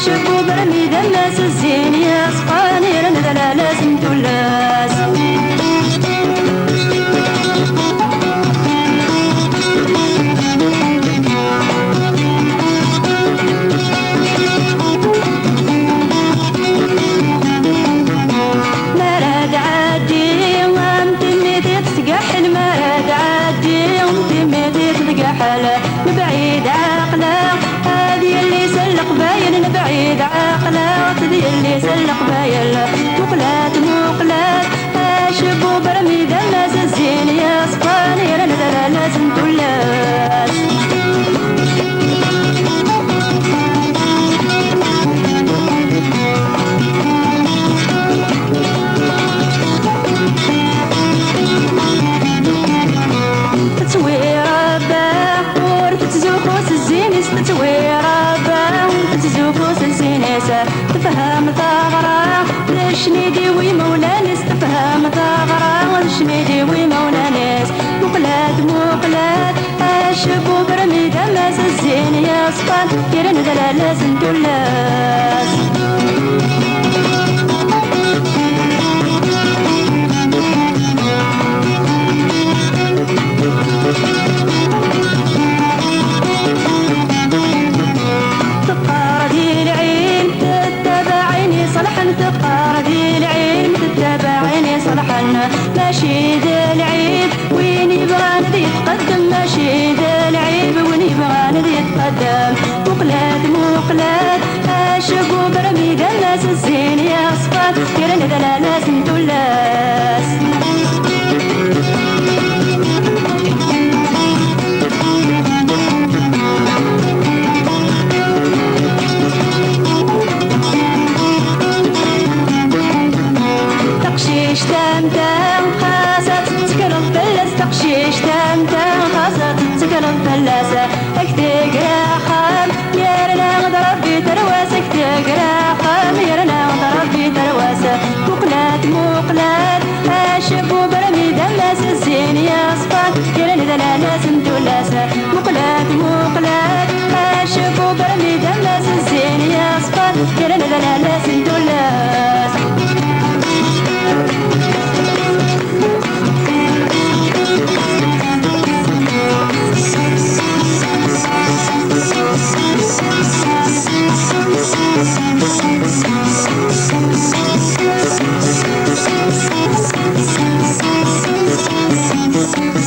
شبو برمي دماس الزين يا صفاني رنذلا لازم تلاس مراد عادي وامتني تتقحل مراد عادي وامتني تتقحل بعيد عقله هذه اللي سلق باين بعيد عقله هذه اللي سلق باين مقلات مقلات شبو برمي دماس الزين يا صفاني رنذلا لازم تلاس تفهم ثغرة لشنيدي ومولانس تفهم ثغرة لشنيدي ومولانس مقلات مقلات شبو برمي دماس الزين يا صفان يرنذلا لازم تلاس تقاردي العين تتبعيني صلحا ماشي ذا العيب وين يبغى ندي يتقدم ماشي ذا العيب وين يبغى ندي يتقدم مقلات مقلات شبو برمي دماس الزين يا صفات يرنذلا لازم تلاس تقشيش تمتم خاصة تسكر الفلاس تقشيش تمتم خاصة تسكر الفلاس اكتق راخم يرنا غضرب في ترواسة اكتق راخم يرنا غضرب في ترواسة مقلات مقلات شبو برمي دماس الزين يا صفات يرنذلا لازم تلاس مقلات مقلات شبو برمي دماس الزين يا صفات يرنذلا لازم تلاس Thank you.